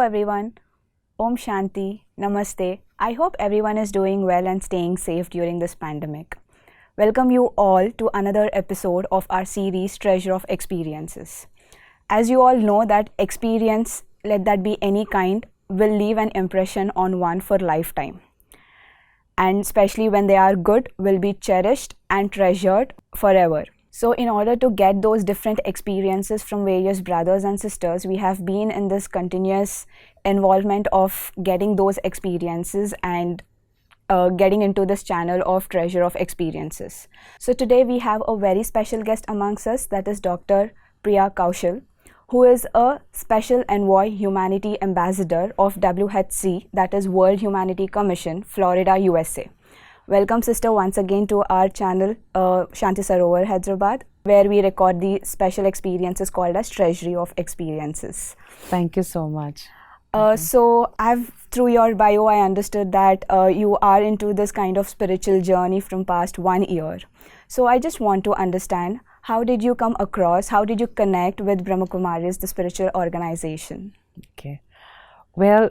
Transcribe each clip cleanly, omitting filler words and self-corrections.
Hello everyone. Om Shanti. Namaste. I hope everyone is doing well and staying safe during this pandemic. Welcome you all to another episode of our series Treasure of Experiences. As you all know that experience, let that be any kind, will leave an impression on one for lifetime. And especially when they are good, will be cherished and treasured forever. So in order to get those different experiences from various brothers and sisters, we have been in this continuous involvement of getting those experiences and getting into this channel of treasure of experiences. So today we have a very special guest amongst us, that is Dr. Priya Kaushal, who is a Special Envoy Humanity Ambassador of WHC, that is World Humanity Commission, Florida, USA. Welcome sister once again to our channel Shanti Sarovar, Hyderabad, where we record the special experiences called as Treasury of Experiences. Thank you so much. So through your bio, I understood that you are into this kind of spiritual journey from past 1 year. So I just want to understand, how did you come across, how did you connect with Brahma Kumaris, the spiritual organization? Okay. Well,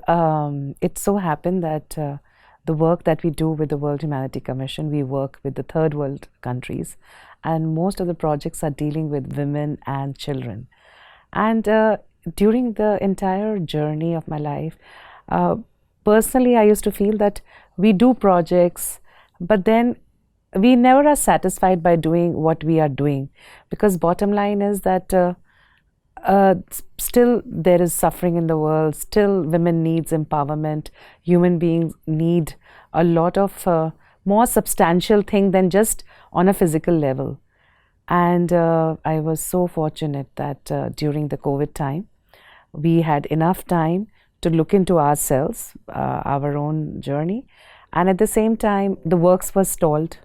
it so happened that the work that we do with the World Humanity Commission, we work with the third world countries, and most of the projects are dealing with women and children. And during the entire journey of my life, personally, I used to feel that we do projects, but then we never are satisfied by doing what we are doing, because bottom line is that still there is suffering in the world, still women needs empowerment, human beings need a lot of more substantial thing than just on a physical level. And I was so fortunate that during the COVID time, we had enough time to look into ourselves, our own journey, and at the same time the works were stalled,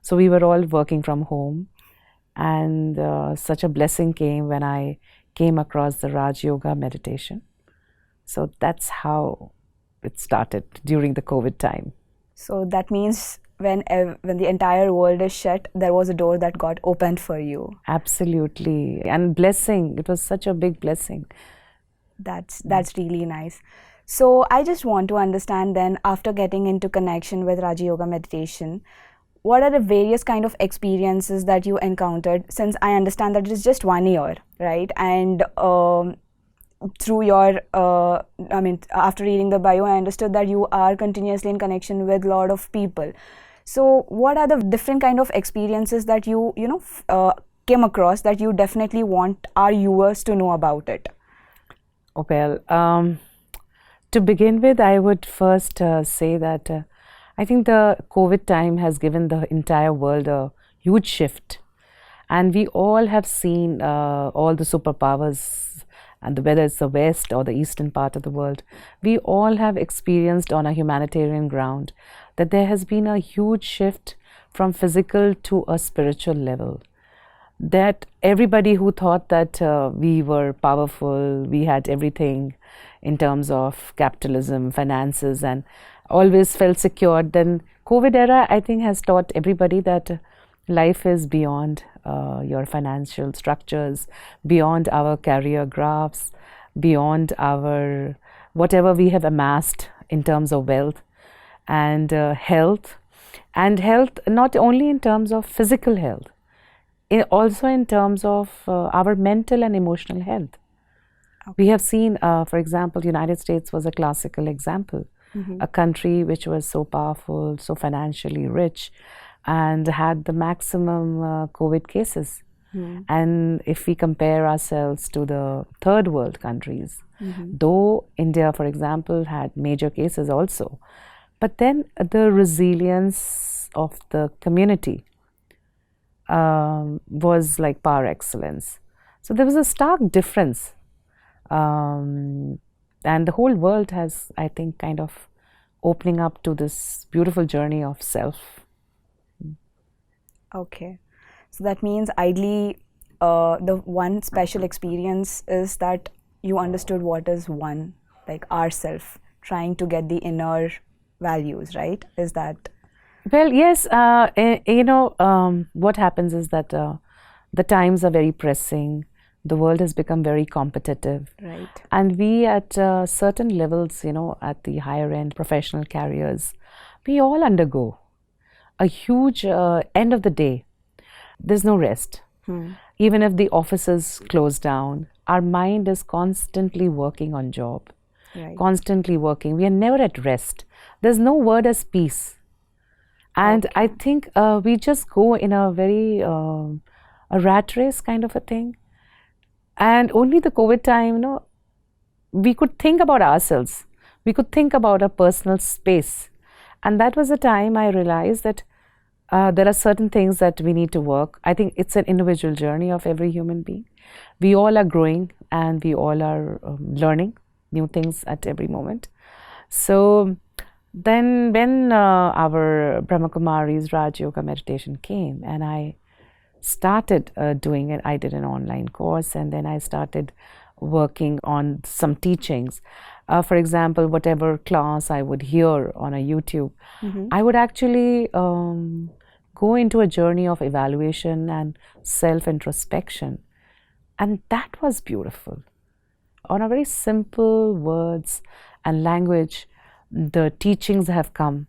so we were all working from home. And such a blessing came when I came across the Raj Yoga meditation. So that's how it started during the COVID time. So that means when the entire world is shut, there was a door that got opened for you. Absolutely. And blessing, it was such a big blessing. That's really nice. So I just want to understand then, after getting into connection with Raja Yoga meditation, what are the various kind of experiences that you encountered, since I understand that it is just 1 year, right? And through your, after reading the bio, I understood that you are continuously in connection with a lot of people. So what are the different kind of experiences that you came across that you definitely want our viewers to know about it? Well, to begin with, I would first say that I think the COVID time has given the entire world a huge shift, and we all have seen all the superpowers, and whether it's the west or the eastern part of the world, we all have experienced on a humanitarian ground that there has been a huge shift from physical to a spiritual level. That everybody who thought that we were powerful, we had everything in terms of capitalism, finances, and always felt secured, then COVID era, I think, has taught everybody that life is beyond your financial structures, beyond our career graphs, beyond our whatever we have amassed in terms of wealth and health. And health not only in terms of physical health, also in terms of our mental and emotional health. Okay. We have seen, for example, the United States was a classical example. Mm-hmm. A country which was so powerful, so financially rich, and had the maximum COVID cases. Mm-hmm. And if we compare ourselves to the third world countries, mm-hmm. though India, for example, had major cases also, but then the resilience of the community was like par excellence. So there was a stark difference. And the whole world has, I think, kind of opening up to this beautiful journey of self. Okay. So that means ideally the one special experience is that you understood what is one, like ourself, trying to get the inner values, right? Is that? Well, yes. What happens is that the times are very pressing. The world has become very competitive. Right. And we at certain levels, at the higher end professional careers, we all undergo a huge end of the day. There's no rest. Even if the offices close down, our mind is constantly working on job, Right. constantly working. We are never at rest. There's no word as peace. And I think we just go in a very a rat race kind of a thing. And only the COVID time, we could think about ourselves. We could think about our personal space. And that was the time I realized that there are certain things that we need to work. I think it's an individual journey of every human being. We all are growing and we all are learning new things at every moment. So then when our Brahma Kumari's Raj Yoga meditation came and I started doing it, I did an online course and then I started working on some teachings. For example, whatever class I would hear on a YouTube, I would actually go into a journey of evaluation and self-introspection. And that was beautiful. On a very simple words and language, the teachings have come,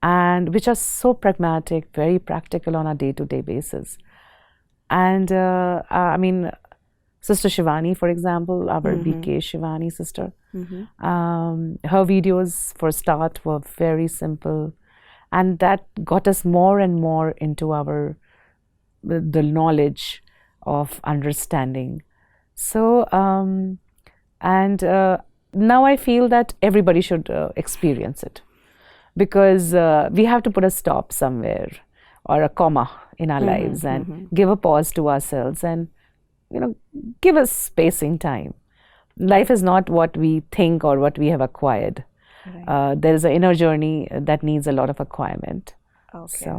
and which are so pragmatic, very practical on a day-to-day basis. And I mean, Sister Shivani, for example, our BK Shivani sister, her videos for start were very simple, and that got us more and more into our the knowledge of understanding. So and now I feel that everybody should experience it, because we have to put a stop somewhere or a comma in our lives and give a pause to ourselves and give us spacing time. Life is not what we think or what we have acquired. Right. There is an inner journey that needs a lot of acquirement. Okay.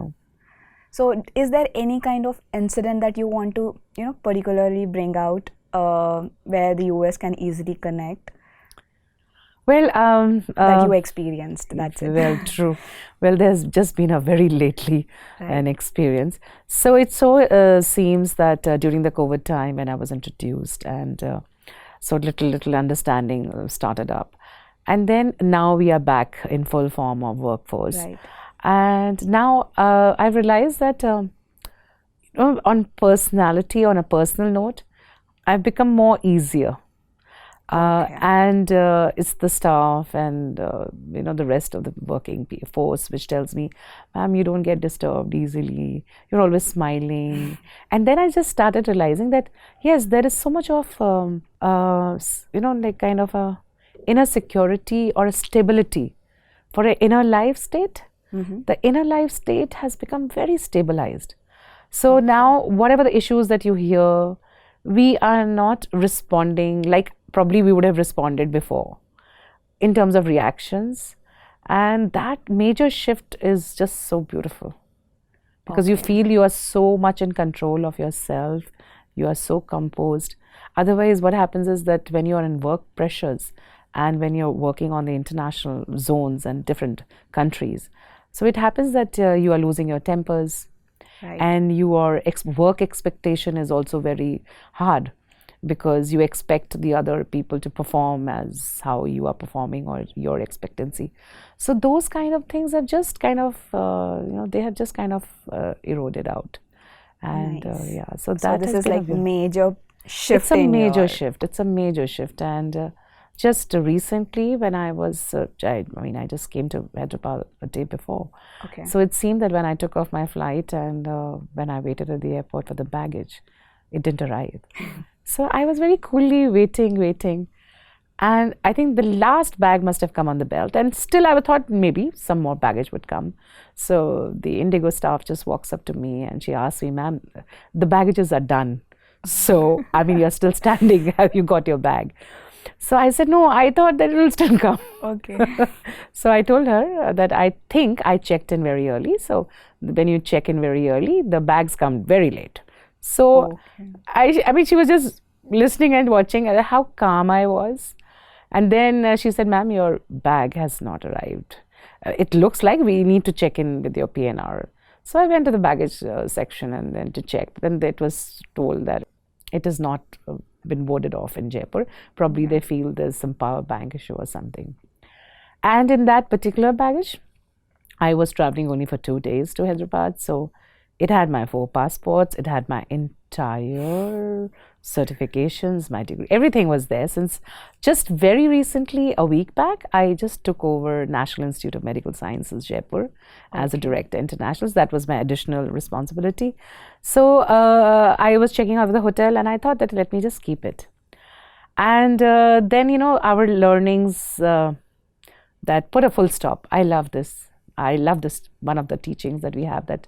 So is there any kind of incident that you want to particularly bring out where the US can easily connect? Well, that you experienced, that's it. Well, true. Well, there's just been a very lately an experience. So it seems that during the COVID time when I was introduced, and so little understanding started up. And then now we are back in full form of workforce. Right. And now I realized that on personality, on a personal note, I've become more easier. And it's the staff and the rest of the working force which tells me, ma'am, you don't get disturbed easily, you're always smiling. And then I just started realizing that yes, there is so much of like kind of a inner security or a stability for an inner life state. The inner life state has become very stabilized. So now whatever the issues that you hear, we are not responding like probably we would have responded before in terms of reactions. And that major shift is just so beautiful, because you feel you are so much in control of yourself, you are so composed. Otherwise, what happens is that when you are in work pressures and when you're working on the international zones and different countries, so it happens that you are losing your tempers. Right. And your work expectation is also very hard, because you expect the other people to perform as how you are performing or your expectancy. So those kind of things have just kind of, they have just kind of eroded out. And nice. So that this is like major shift. It's a major shift. It's a major shift. And just recently when I was, I just came to Hyderabad a day before. Okay. So it seemed that when I took off my flight and when I waited at the airport for the baggage, it didn't arrive. So I was very coolly waiting. And I think the last bag must have come on the belt. And still I thought maybe some more baggage would come. So the Indigo staff just walks up to me and she asks me, ma'am, the baggages are done. So, you're still standing. Have you got your bag? So I said, no, I thought that it will still come. Okay. So I told her that I think I checked in very early. So when you check in very early, the bags come very late. So she was just listening and watching how calm I was. And then she said, ma'am, your bag has not arrived. It looks like we need to check in with your PNR. So I went to the baggage section and then to check. Then it was told that It has not been warded off in Jaipur. Probably Yeah. they feel there's some power bank issue or something. And in that particular baggage, I was traveling only for 2 days to Hyderabad. So it had my 4 passports, it had my entire certifications, my degree, everything was there. Since just very recently, a week back, I just took over National Institute of Medical Sciences, Jaipur, as a Okay. director internationals. That was my additional responsibility. So I was checking out of the hotel and I thought that let me just keep it. And then, our learnings that put a full stop. I love this. I love this, one of the teachings that we have that.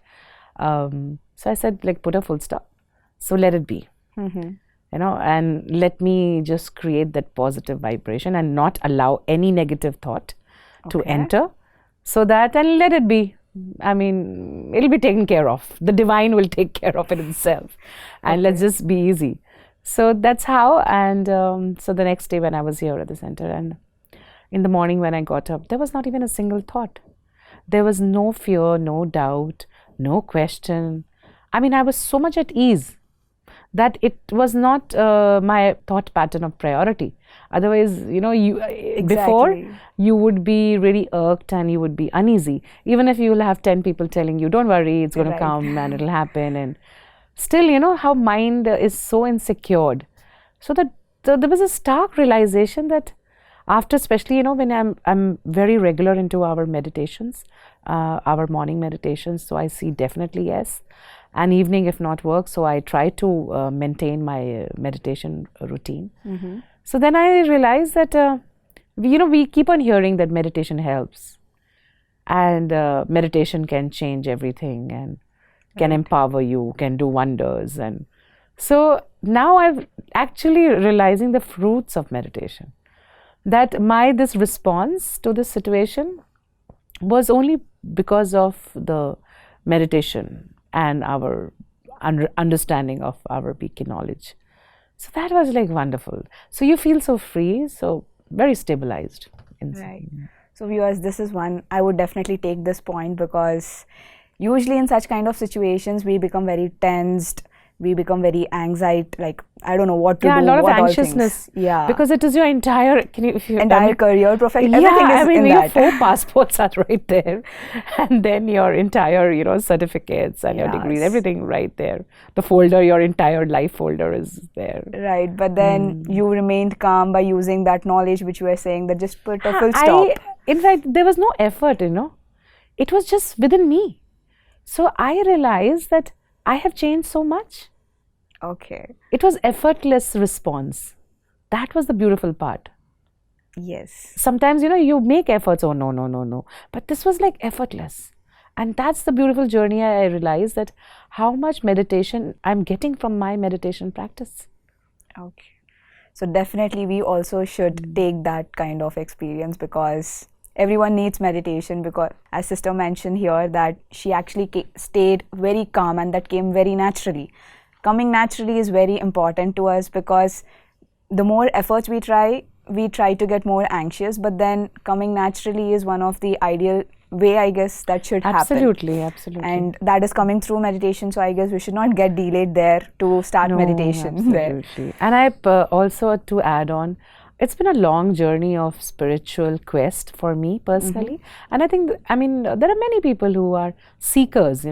So I said, like, put a full stop. So let it be, and let me just create that positive vibration and not allow any negative thought to Okay. enter. So that, and let it be. I mean, it'll be taken care of. The divine will take care of it itself. And let's just be easy. So that's how. And so the next day when I was here at the center, and in the morning when I got up, there was not even a single thought. There was no fear, no doubt, no question. I mean, I was so much at ease that it was not my thought pattern of priority. Otherwise, before Exactly. you would be really irked and you would be uneasy. Even if you will have 10 people telling you, don't worry, it's going to Right. come and it'll happen. And still, how mind is so insecure. So that there was a stark realization that after, especially when I'm very regular into our meditations, our morning meditations. So I see definitely yes, and evening if not work. So I try to maintain my meditation routine. So then I realized that we keep on hearing that meditation helps, and meditation can change everything and can empower you, can do wonders. And so now I've actually realizing the fruits of meditation, that this response to this situation was only because of the meditation and our understanding of our peak knowledge. So that was like wonderful. So you feel so free, so very stabilized inside. Right. So viewers, this is one, I would definitely take this point, because usually in such kind of situations we become very tensed, we become very anxiety, like I don't know what to do. Yeah, a lot of what all anxiousness. things. Yeah. Because it is your entire, entire career, profession, yeah, everything is I mean, in your that. 4 passports are right there, and then your entire, certificates and your degrees, Yes. everything right there. The folder, your entire life folder is there. Right, but then you remained calm by using that knowledge which you were saying, that just put a full stop. In fact, there was no effort, it was just within me. So I realized that I have changed so much. Okay. It was effortless response. That was the beautiful part. Yes. Sometimes, you make efforts, oh no, no, no, no. But this was like effortless. And that's the beautiful journey. I realized that how much meditation I'm getting from my meditation practice. Okay. So definitely we also should take that kind of experience, because everyone needs meditation, because as sister mentioned here that she actually stayed very calm, and that came very naturally. Coming naturally is very important to us, because the more efforts we try to get more anxious, but then coming naturally is one of the ideal way, I guess, that should happen. Absolutely. And that is coming through meditation, so I guess we should not get delayed there to start meditation there. Absolutely. And I also, to add on, it's been a long journey of spiritual quest for me personally. And I think, there are many people who are seekers,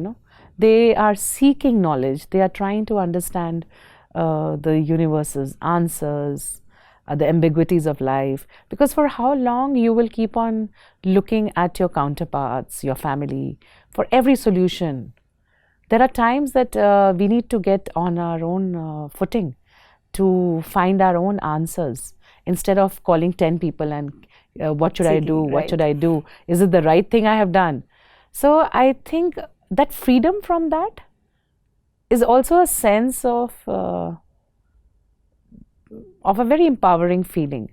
They are seeking knowledge. They are trying to understand the universe's answers, the ambiguities of life. Because for how long you will keep on looking at your counterparts, your family, for every solution. There are times that we need to get on our own footing to find our own answers, instead of calling 10 people and what should I do? What right. should I do? Is it the right thing I have done? So I think that freedom from that is also a sense of a very empowering feeling,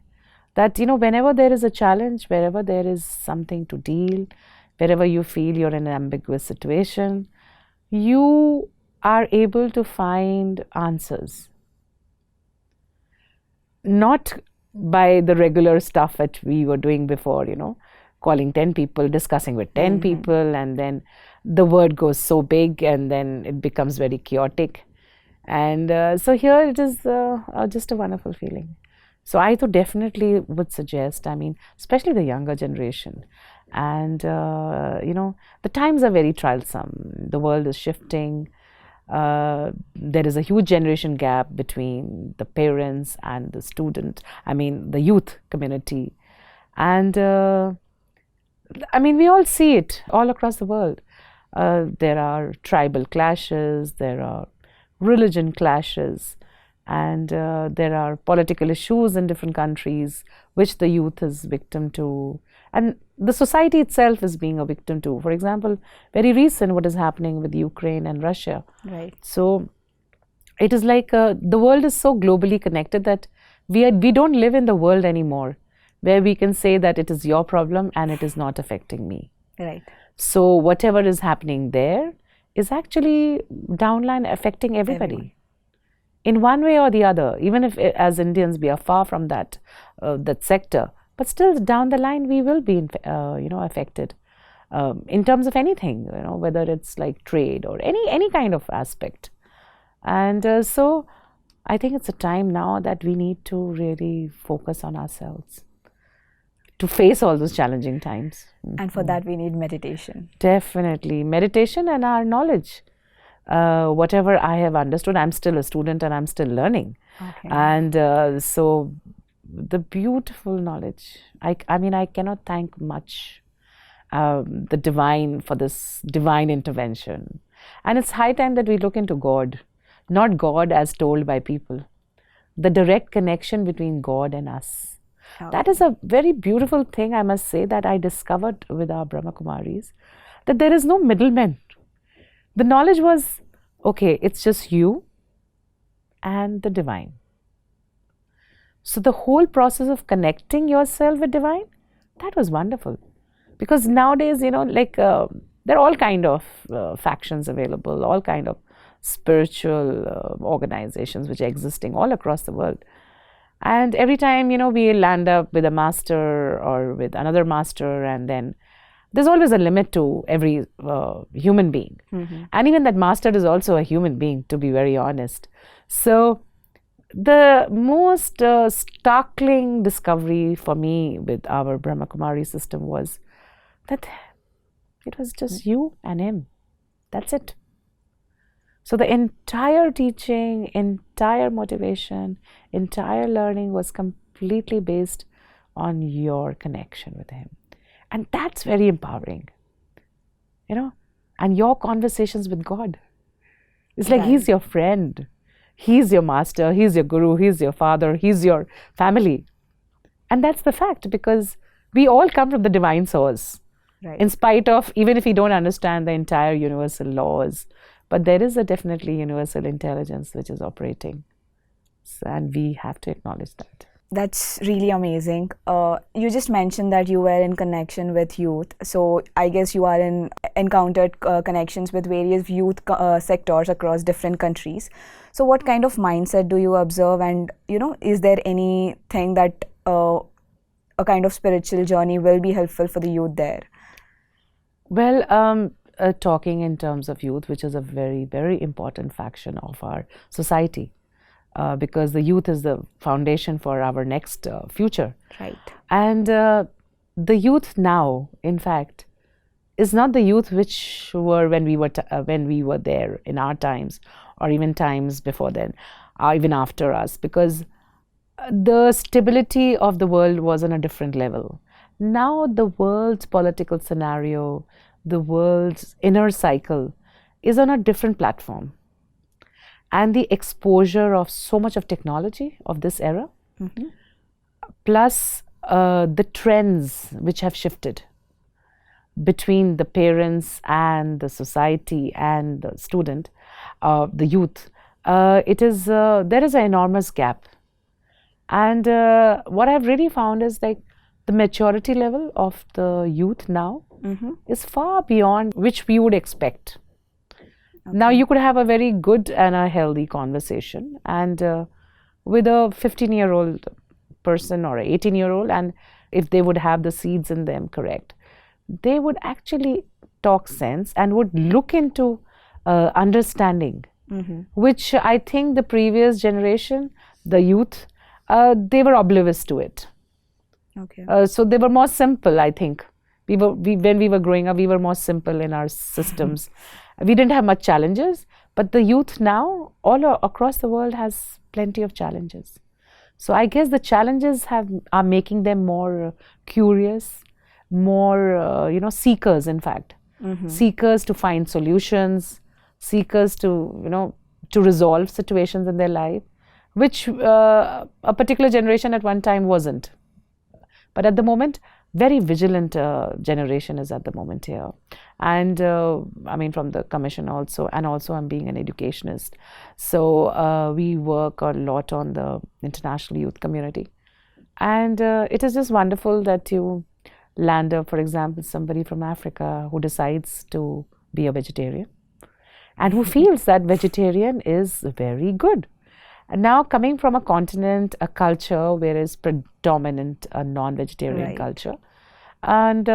that whenever there is a challenge, wherever there is something to deal, wherever you feel you're in an ambiguous situation, you are able to find answers, not by the regular stuff that we were doing before, calling 10 people, discussing with 10 people, and then the word goes so big and then it becomes very chaotic. And so here it is just a wonderful feeling. So I too definitely would suggest, I mean, especially the younger generation. And, the times are very trialsome. The world is shifting. There is a huge generation gap between the parents and the student, I mean, the youth community. And I mean, we all see it all across the world. There are tribal clashes, there are religion clashes, and there are political issues in different countries which the youth is victim to, and the society itself is being a victim to. For example, very recent what is happening with Ukraine and Russia. Right. So it is like the world is so globally connected that we don't live in the world anymore where we can say that it is your problem and it is not affecting me. Right. So whatever is happening there is actually downline affecting everybody. Everyone. In one way or the other, even if as Indians we are far from that sector, but still down the line we will be affected in terms of anything, whether it's like trade or any kind of aspect. And so I think it's a time now that we need to really focus on ourselves to face all those challenging times. And for that, we need meditation. Definitely. Meditation and our knowledge. Whatever I have understood, I'm still a student and I'm still learning. Okay. And so the beautiful knowledge. I mean, I cannot thank much the divine for this divine intervention. And it's high time that we look into God, not God as told by people. The direct connection between God and us. That is a very beautiful thing, I must say, that I discovered with our Brahma Kumaris, that there is no middleman. The knowledge was, okay, it's just you and the divine. So the whole process of connecting yourself with divine, that was wonderful. Because nowadays, there are all kind of factions available, all kind of spiritual organizations which are existing all across the world. And every time, we land up with a master or with another master, and then there's always a limit to every human being. Mm-hmm. And even that master is also a human being, to be very honest. So the most startling discovery for me with our Brahma Kumari system was that it was just you and him. That's it. So the entire teaching, entire motivation, entire learning was completely based on your connection with him. And that's very empowering, and your conversations with God. It's like he's your friend, he's your master, he's your guru, he's your father, he's your family. And that's the fact, because we all come from the divine source. Right. In spite of, even if we don't understand the entire universal laws, but there is a definitely universal intelligence which is operating. And we have to acknowledge that. That's really amazing. You just mentioned that you were in connection with youth. So I guess you are encountered connections with various youth sectors across different countries. So what kind of mindset do you observe? And, is there anything that a kind of spiritual journey will be helpful for the youth there? Well, talking in terms of youth, which is a very, very important faction of our society. Because the youth is the foundation for our next future. Right. And the youth now, in fact, is not the youth which were when we were there in our times, or even times before then, or even after us, because the stability of the world was on a different level. Now the world's political scenario, the world's inner cycle is on a different platform. And the exposure of so much of technology of this era, mm-hmm. plus the trends which have shifted between the parents and the society and the student, the youth, there is an enormous gap. And what I've really found is like the maturity level of the youth now mm-hmm. is far beyond which we would expect. Okay. Now you could have a very good and a healthy conversation and with a 15-year-old person or an 18-year-old, and if they would have the seeds in them correct, they would actually talk sense and would look into understanding which I think the previous generation, the youth, they were oblivious to it. Okay. So they were more simple, I think. When we were growing up, we were more simple in our systems. We didn't have much challenges, but the youth now, across the world, has plenty of challenges. So I guess the challenges are making them more curious, more seekers. In fact, seekers to find solutions, seekers to resolve situations in their life, which a particular generation at one time wasn't. But at the moment, very vigilant generation is at the moment here. And I mean, from the commission also, and also I'm being an educationist. So we work a lot on the international youth community. And it is just wonderful that you land, for example, somebody from Africa who decides to be a vegetarian and who feels that vegetarian is very good. And now coming from a continent, a culture where is predominant a non-vegetarian culture, and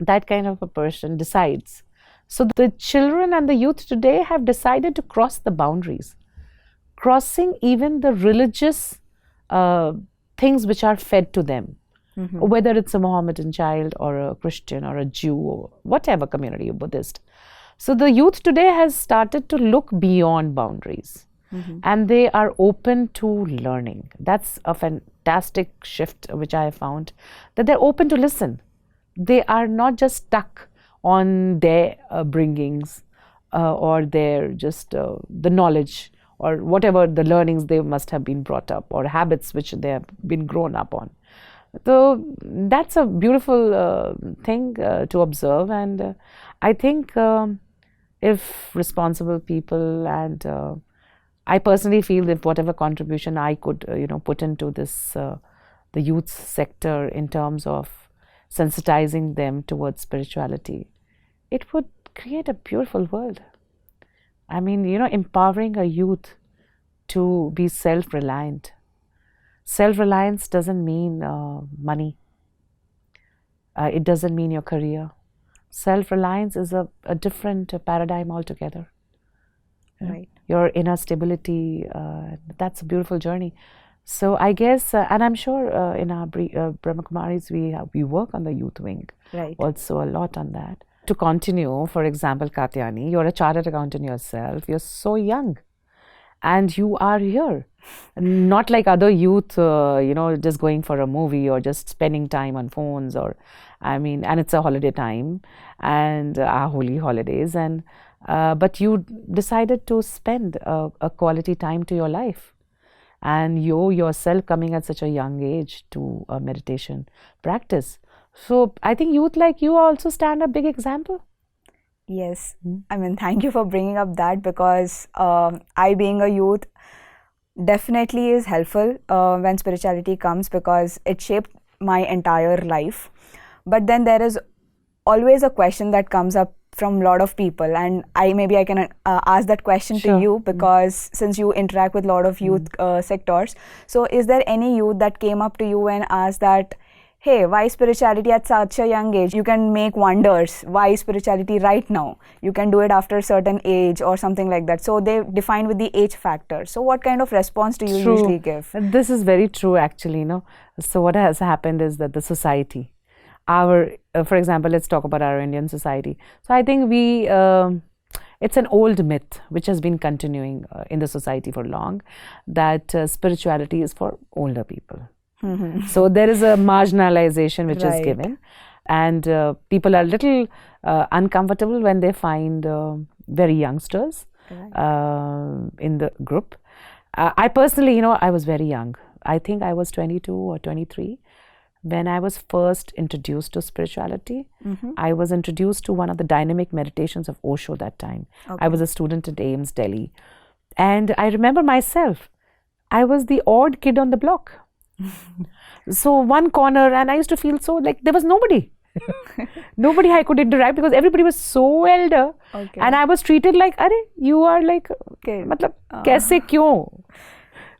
that kind of a person decides. So the children and the youth today have decided to cross the boundaries, crossing even the religious things which are fed to them, whether it's a Mohammedan child or a Christian or a Jew or whatever community, Buddhist. So the youth today has started to look beyond boundaries. And they are open to learning. That's a fantastic shift which I have found, that they're open to listen. They are not just stuck on their bringings or their just the knowledge or whatever the learnings they must have been brought up, or habits which they have been grown up on. So that's a beautiful thing to observe. And I think if responsible people, and I personally feel that whatever contribution I could, put into this, the youth sector in terms of sensitizing them towards spirituality, it would create a beautiful world. I mean, empowering a youth to be self-reliant. Self-reliance doesn't mean money. It doesn't mean your career. Self-reliance is a different paradigm altogether. Right. Your inner stability, that's a beautiful journey. So I guess, and I'm sure in our Brahma Kumaris, we work on the youth wing, also a lot on that. To continue, for example, Katyani, you're a chartered accountant yourself, you're so young, and you are here. Not like other youth, just going for a movie or just spending time on phones, and it's a holiday time, and our holy holidays, and but you decided to spend a quality time to your life, and you yourself coming at such a young age to a meditation practice. So I think youth like you also stand a big example. Yes, I mean, thank you for bringing up that, because I, being a youth, definitely is helpful when spirituality comes, because it shaped my entire life. But then there is always a question that comes up from a lot of people, and I can ask that question to you, because since you interact with a lot of youth sectors, so is there any youth that came up to you and asked that, hey, why spirituality at such a young age? You can make wonders. Why spirituality right now? You can do it after a certain age or something like that. So they define with the age factor. So what kind of response do you usually give? This is very true, actually. So what has happened is that the society, for example, let's talk about our Indian society. So I think it's an old myth which has been continuing in the society for long, that spirituality is for older people. So there is a marginalization which is given, and people are a little uncomfortable when they find very youngsters in the group. I personally, I was very young. I think I was 22 or 23 when I was first introduced to spirituality. I was introduced to one of the dynamic meditations of Osho that time. I was a student at AIMS, Delhi. And I remember myself, I was the odd kid on the block. So one corner, and I used to feel so like there was nobody. Nobody I could interact, because everybody was so elder. And I was treated like, Arey, you are like, matlab, kaise kyun?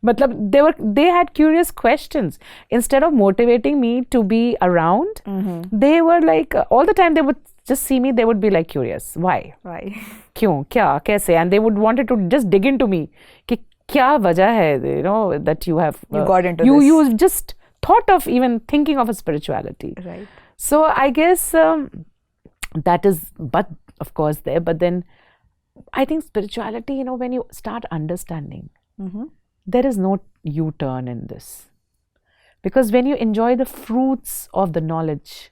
Matlab, they had curious questions. Instead of motivating me to be around, they were like, all the time they would just see me, they would be like curious. Why? Why? Kyun? Kya? Kaise? And they would wanted to just dig into me. Ki kya wajah hai, you know, that you have... You got into you, this. You just thought of even thinking of a spirituality. Right. So I guess that is, but of course there, but then I think spirituality, you know, when you start understanding, there is no U-turn in this. Because when you enjoy the fruits of the knowledge,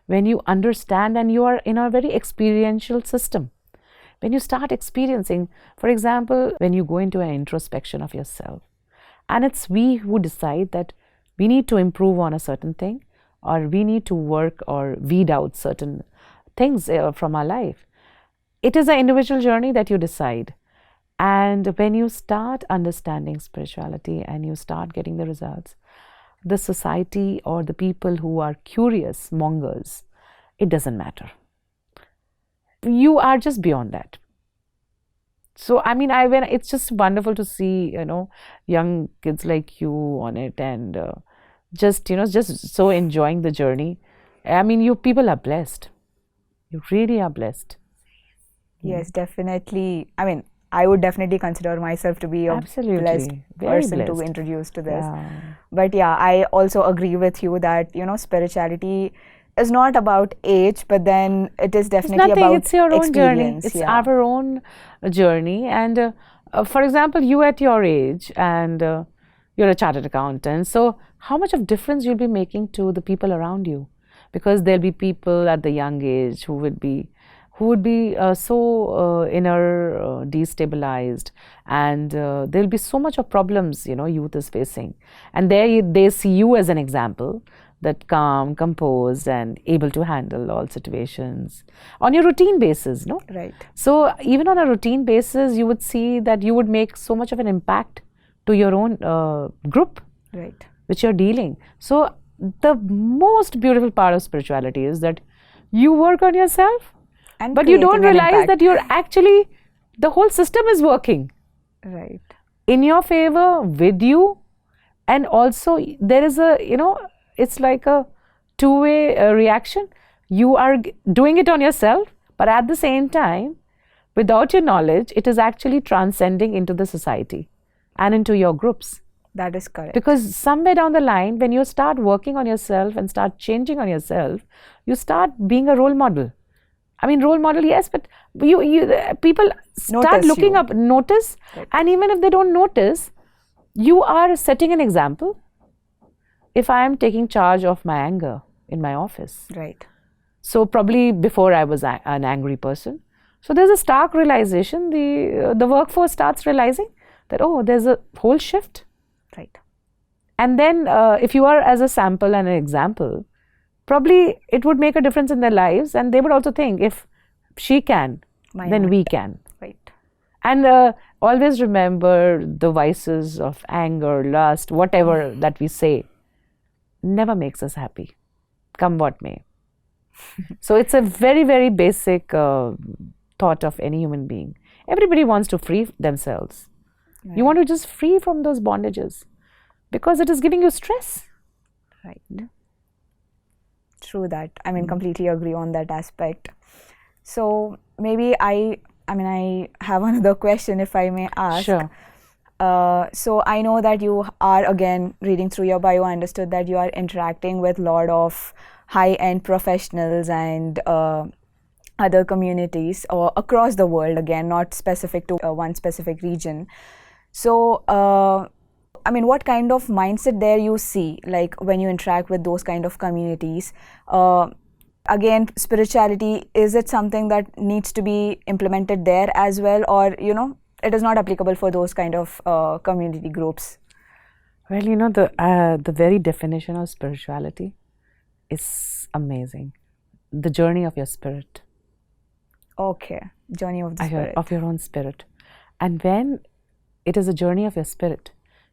when you understand and you are in a very experiential system, when you start experiencing, for example, when you go into an introspection of yourself, and it's we who decide that we need to improve on a certain thing, or we need to work or weed out certain things from our life. It is an individual journey that you decide. And when you start understanding spirituality and you start getting the results, the society or the people who are curious mongers, it doesn't matter. You are just beyond that. So I mean, it's just wonderful to see, you know, young kids like you on it, and just so enjoying the journey. I mean, you people are blessed. You really are blessed. Yes, definitely. I mean, I would definitely consider myself to be a blessed person to introduce to this. But yeah, I also agree with you that, you know, spirituality is not about age, but then it is definitely about it's your own journey. It's our own journey. And for example, you at your age, and you're a chartered accountant. So how much of difference you'll be making to the people around you? Because there'll be people at the young age who would be so inner destabilized, and there'll be so much of problems, you know, youth is facing, and they see you as an example, that calm, composed, and able to handle all situations on your routine basis, no? Right. So even on a routine basis, you would see that you would make so much of an impact to your own group, right, which you're dealing. So the most beautiful part of spirituality is that you work on yourself, but you don't realize that you're actually, the whole system is working right in your favor, with you. And also there is a, you know, it's like a two-way reaction. You are doing it on yourself, but at the same time, without your knowledge, it is actually transcending into the society and into your groups. That is correct. Because somewhere down the line, when you start working on yourself and start changing on yourself, you start being a role model. I mean, role model, yes, but people start looking up, notice, right. And even if they don't notice, you are setting an example. If I am taking charge of my anger in my office, right? So probably before I was an angry person. So there's a stark realization. The workforce starts realizing that, oh, there's a whole shift, right? And then if you are as a sample and an example, probably it would make a difference in their lives, and they would also think, if she can, then we can. Right. And always remember, the vices of anger, lust, whatever that we say, never makes us happy, come what may. So it's a very, very basic thought of any human being. Everybody wants to free themselves. Right. You want to just free from those bondages, because it is giving you stress. Right. True that. I mean, completely agree on that aspect. So maybe I have another question, if I may ask. Sure. So I know that you are, again, reading through your bio, I understood that you are interacting with a lot of high-end professionals and other communities across the world, again, not specific to one specific region. So, I mean, what kind of mindset there you see, like when you interact with those kind of communities? Again, spirituality, is it something that needs to be implemented there as well, or, you know, it is not applicable for those kind of community groups? Well, you know, the very definition of spirituality is amazing. The journey of your spirit. Okay, journey of the spirit. Of your own spirit. And when it is a journey of your spirit,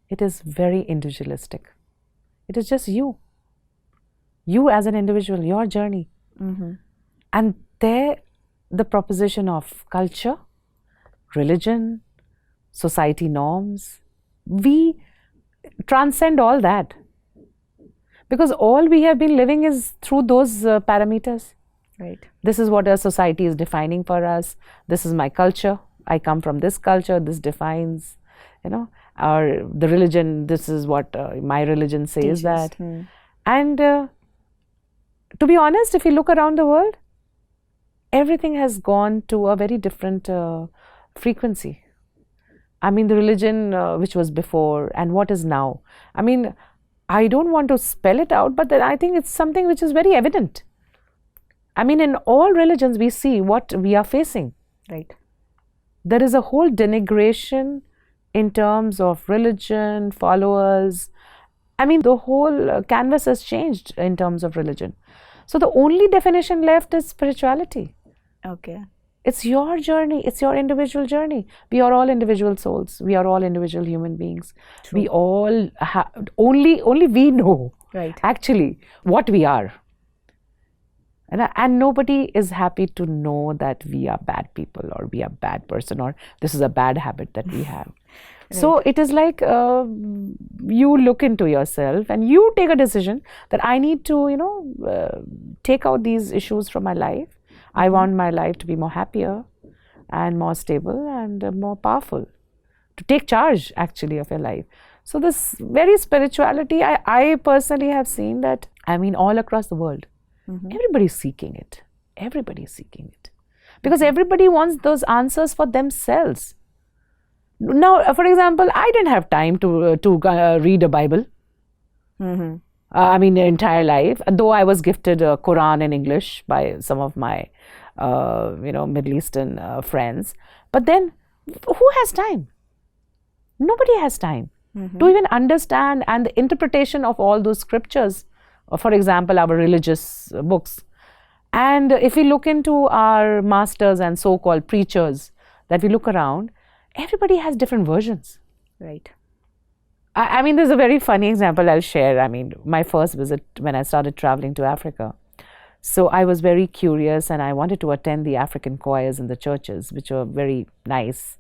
it is very individualistic. It is just you. You as an individual, your journey. Mm-hmm. And there, the proposition of culture, religion, society norms, we transcend all that. Because all we have been living is through those parameters. Right. This is what our society is defining for us. This is my culture. I come from this culture. This defines, or the religion. This is what my religion says Teaches. that. And to be honest, if you look around the world, everything has gone to a very different frequency. I mean, the religion which was before and what is now. I mean, I don't want to spell it out, but then I think it's something which is very evident. I mean, in all religions, we see what we are facing. Right. There is a whole denigration in terms of religion, followers. I mean, the whole canvas has changed in terms of religion. So the only definition left is spirituality. Okay. It's your journey. It's your individual journey. We are all individual souls. We are all individual human beings. True. We all only we know, right, actually what we are. And nobody is happy to know that we are bad people or we are bad person or this is a bad habit that we have. Right. So it is like you look into yourself and you take a decision that I need to, take out these issues from my life. I want my life to be more happier and more stable and more powerful, to take charge actually of your life. So this very spirituality, I personally have seen that, I mean, all across the world, everybody's seeking it. Everybody's seeking it. Because everybody wants those answers for themselves. Now, for example, I didn't have time to read a Bible. I mean, the entire life. Though I was gifted a Quran in English by some of my, Middle Eastern friends. But then, who has time? Nobody has time to even understand and the interpretation of all those scriptures. For example, our religious books. And if we look into our masters and so-called preachers that we look around, everybody has different versions. Right. I mean, there's a very funny example I'll share. I mean, my first visit when I started traveling to Africa. So I was very curious and I wanted to attend the African choirs in the churches, which were very nice.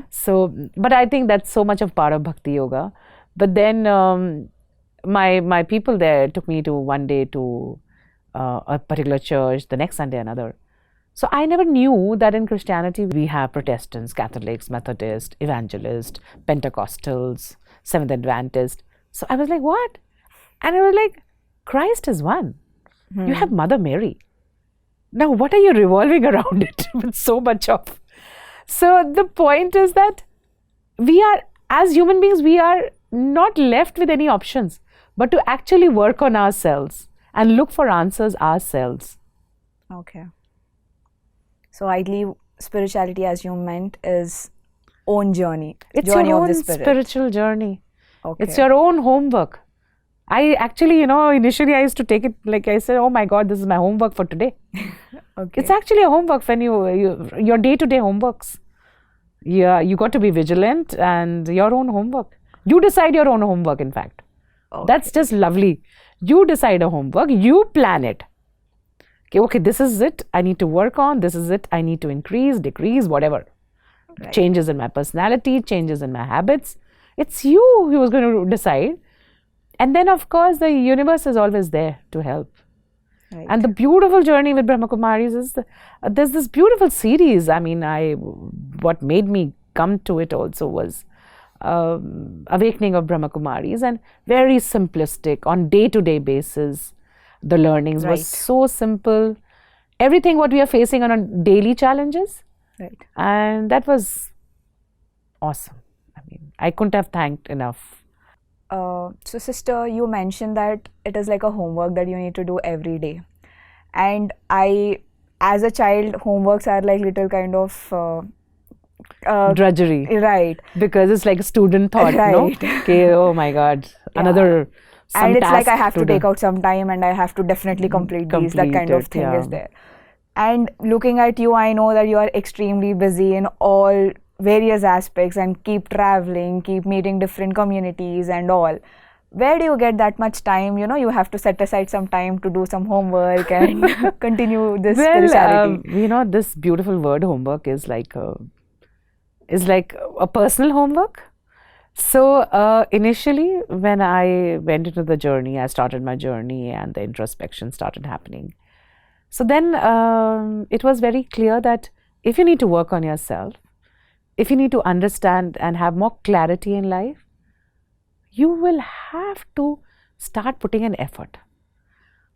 So, but I think that's so much of part of Bhakti Yoga. But then my people there took me to one day to a particular church, the next Sunday another. So I never knew that in Christianity we have Protestants, Catholics, Methodists, Evangelists, Pentecostals, Seventh Adventist. So I was like, what? And I was like, Christ is one. You have Mother Mary. Now what are you revolving around it with so much of? So the point is that we are, as human beings, we are not left with any options, but to actually work on ourselves and look for answers ourselves. Okay. So ideally, spirituality, as you meant, is own journey. It's journey your of own the spirit. spiritual journey. Okay. It's your own homework. I actually, initially I used to take it like I said, oh my God, this is my homework for today. Okay. It's actually a homework when your day-to-day homeworks. Yeah, you got to be vigilant and your own homework. You decide your own homework, in fact. Okay. That's just lovely. You decide a homework, you plan it. Okay, this is it I need to work on, this is it I need to increase, decrease, whatever. Right. Changes in my personality, changes in my habits. It's you who is going to decide. And then, of course, the universe is always there to help. Right. And the beautiful journey with Brahma Kumaris is, there's this beautiful series. I mean, what made me come to it also was Awakening of Brahma Kumaris, and very simplistic, on day-to-day basis. The learnings were so simple. Everything what we are facing on a daily challenges. Right. And that was awesome. I mean, I couldn't have thanked enough. So sister, you mentioned that it is like a homework that you need to do every day. And as a child, homeworks are like little kind of drudgery. Right. Because it's like a student thought, no? Okay, oh my God, another and it's like I have to take out some time and I have to definitely complete these, that kind of thing is there. And looking at you, I know that you are extremely busy in all various aspects and keep traveling, keep meeting different communities and all. Where do you get that much time? You have to set aside some time to do some homework and continue this spirituality. This beautiful word homework is like a personal homework. So initially, when I went into the journey, I started my journey and the introspection started happening. So then it was very clear that if you need to work on yourself, if you need to understand and have more clarity in life, you will have to start putting an effort.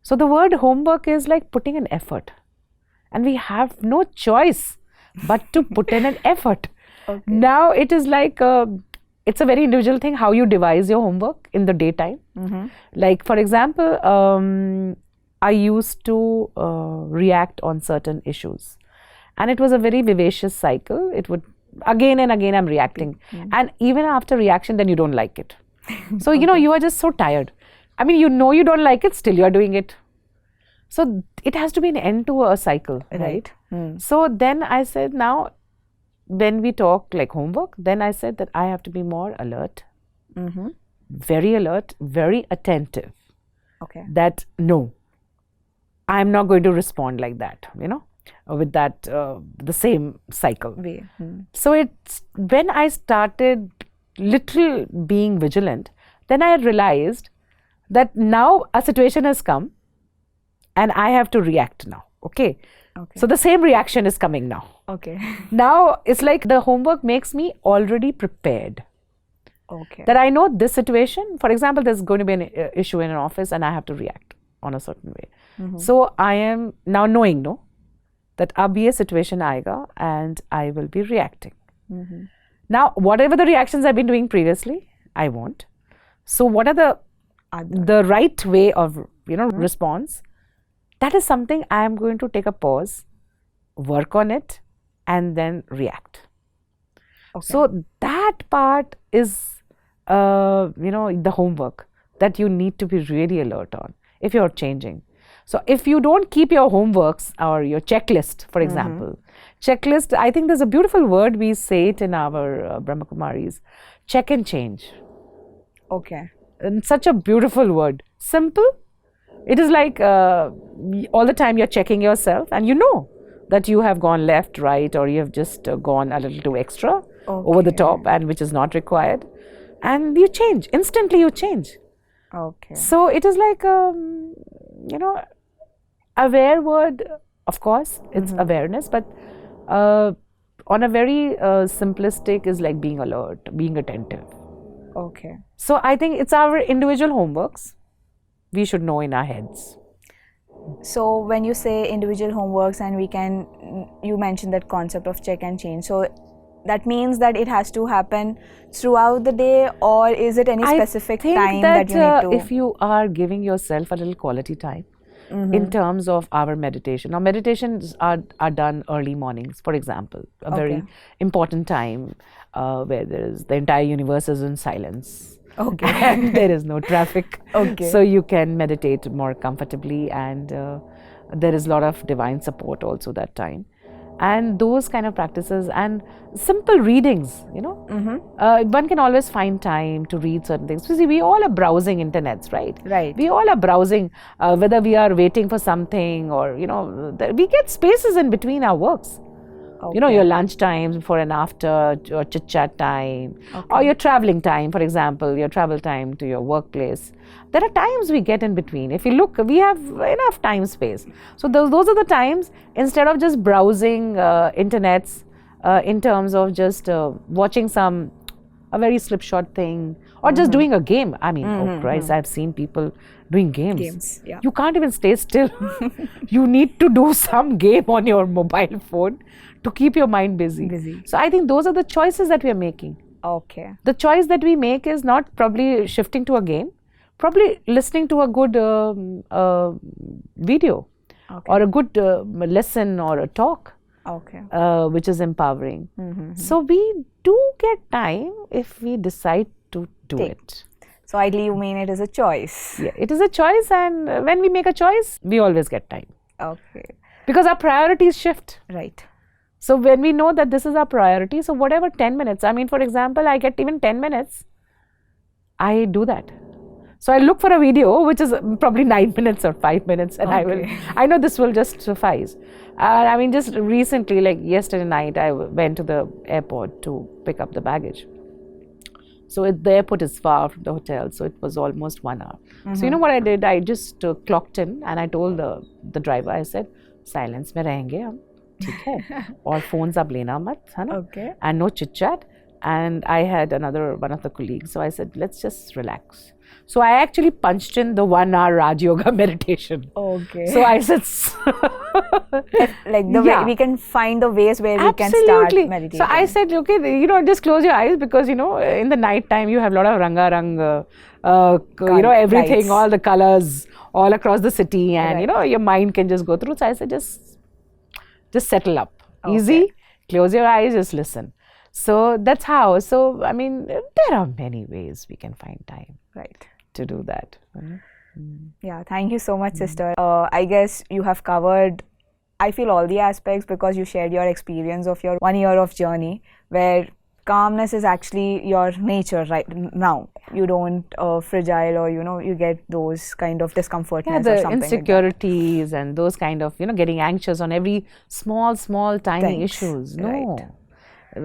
So the word homework is like putting an effort. And we have no choice but to put in an effort. Okay. Now it is like, it's a very individual thing how you devise your homework in the daytime. Like, for example, I used to react on certain issues. And it was a very vivacious cycle. It would, again and again, I'm reacting. And even after reaction, then you don't like it. So, you know, you are just so tired. I mean, you know you don't like it, still you are doing it. So it has to be an end to a cycle, right? So then I said, now, when we talk like homework, then I said that I have to be more alert, very attentive. Okay. That no, I'm not going to respond like that, you know, with that, the same cycle. So it's when I started little being vigilant, then I realized that now a situation has come and I have to react now. Okay. So the same reaction is coming now. Okay. Now it's like the homework makes me already prepared. Okay. That I know this situation, for example, there's going to be an issue in an office and I have to react on a certain way. So I am now knowing, no, that ab ye situation aayega and I will be reacting. Now, whatever the reactions I've been doing previously, I won't. So what are the right way of, you know, response? That is something I am going to take a pause, work on it, and then react. So that part is, you know, the homework that you need to be really alert on if you're changing. So if you don't keep your homeworks or your checklist, for example, checklist, I think there's a beautiful word, we say it in our Brahma Kumaris, check and change. Okay. And such a beautiful word. Simple. It is like all the time you're checking yourself and you know that you have gone left, right, or you have just gone a little too extra over the top, and which is not required. And you change. Instantly you change. Okay. So it is like, you know, aware word, of course, it's awareness, but on a very simplistic is like being alert, being attentive. Okay. So I think it's our individual homeworks we should know in our heads. So when you say individual homeworks and you mentioned that concept of check and change. So that means that it has to happen throughout the day, or is it any specific time that you need to? If you are giving yourself a little quality time in terms of our meditation. Now meditations are done early mornings, for example, a very important time where the entire universe is in silence. Okay. And there is no traffic. Okay. So you can meditate more comfortably, and there is a lot of divine support also that time. And those kind of practices and simple readings, you know, one can always find time to read certain things. So see, we all are browsing internets, right? Right. We all are browsing, whether we are waiting for something or, you know, we get spaces in between our works. You know, your lunch times, before and after, your chit chat time, or your traveling time, for example, your travel time to your workplace. There are times we get in between. If you look, we have enough time space. So those are the times, instead of just browsing internets in terms of just watching a very slipshod thing, or just doing a game. I mean, oh Christ, I've seen people doing games. You can't even stay still. You need to do some game on your mobile phone to keep your mind busy. So I think those are the choices that we are making. Okay. The choice that we make is not probably shifting to a game, probably listening to a good video or a good lesson or a talk, which is empowering. So we do get time if we decide to do it. So ideally you mean it is a choice. Yeah, it is a choice, and when we make a choice, we always get time. Okay. Because our priorities shift. Right. So when we know that this is our priority, so whatever 10 minutes, I mean, for example, I get even 10 minutes, I do that. So I look for a video which is probably 9 minutes or 5 minutes, and I know this will just suffice. I mean, just recently, like yesterday night, I went to the airport to pick up the baggage. So the airport is far from the hotel, so it was almost 1 hour. So you know what I did? I just clocked in and I told the driver, I said, silence में रहेंगे हम, ठीक है, और phones अब लेना मत, है ना, Okay. and no chit chat. And I had one of the colleagues, so I said, let's just relax. So I actually punched in the 1 hour Raj Yoga meditation. Okay. So I said, Like the way Yeah. we can find the ways where we can start absolutely. meditating. So I said, okay, you know, just close your eyes, because you know, in the night time you have a lot of ranga rang, you know, everything, lights. all the colors all across the city, and you Right. know, your mind can just go through. So I said, just settle up, Okay. easy, close your eyes, just listen. So that's how. So I mean, there are many ways we can find time Right. to do that. Yeah, thank you so much, sister. I guess you have covered, I feel, all the aspects, because you shared your experience of your 1 year of journey where calmness is actually your nature right now. You don't fragile, or you know, you get those kind of discomfortness Yeah, or the something insecurities and those kind of, you know, getting anxious on every small tiny Things, issues. No, right.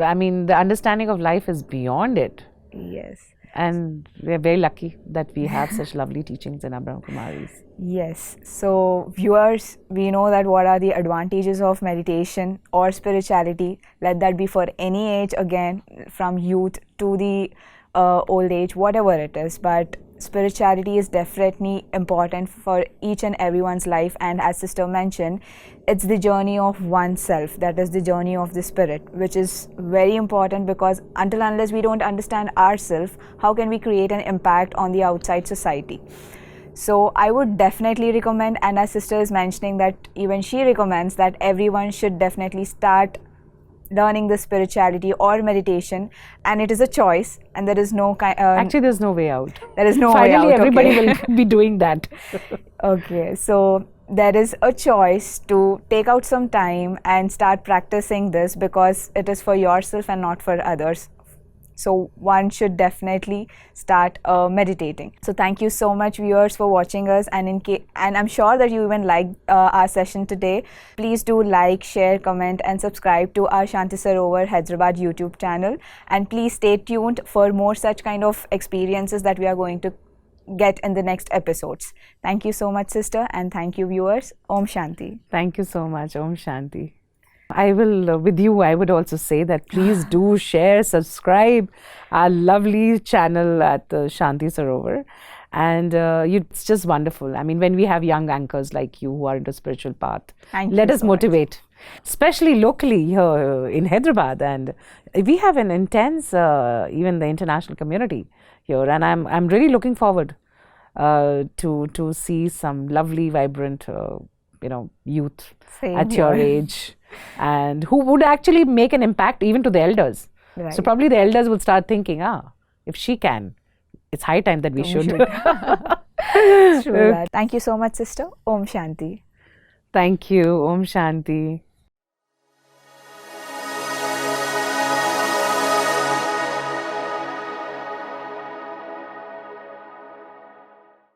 I mean, the understanding of life is beyond it, like that. Yes. and we're very lucky that we have such lovely teachings in our Brahma Kumaris. Yes. So, viewers, we know that what are the advantages of meditation or spirituality. Let that be for any age, again, from youth to the old age, whatever it is. But spirituality is definitely important for each and everyone's life. And as sister mentioned, it's the journey of oneself. That is the journey of the spirit, which is very important, because until unless we don't understand ourselves, how can we create an impact on the outside society? So I would definitely recommend, and as sister is mentioning that even she recommends, that everyone should definitely start learning the spirituality or meditation, and it is a choice, and there is no Actually, there's no way out. there is no way Finally, out. everybody Okay. will be doing that. Okay, so there is a choice to take out some time and start practicing this, because it is for yourself and not for others. So one should definitely start meditating. So thank you so much, viewers, for watching us, and I'm sure that you even liked our session today. Please do like, share, comment, and subscribe to our Shanti Sarovar Hyderabad YouTube channel, and please stay tuned for more such kind of experiences that we are going to get in the next episodes. Thank you so much, sister, and thank you, viewers. Om Shanti. Thank you so much. Om Shanti. I will, with you, I would also say that please do share, subscribe our lovely channel at Shanti Sarovar. And it's just wonderful. I mean, when we have young anchors like you who are into spiritual path, Thank let you us so much. motivate, especially locally here in Hyderabad. And we have an intense, even the international community here. And I'm really looking forward to see some lovely, vibrant, you know, youth Same at your here. age, and who would actually make an impact even to the elders. Right. So probably the elders will start thinking, if she can, it's high time that we should. True that. Thank you so much, sister. Om Shanti. Thank you. Om Shanti.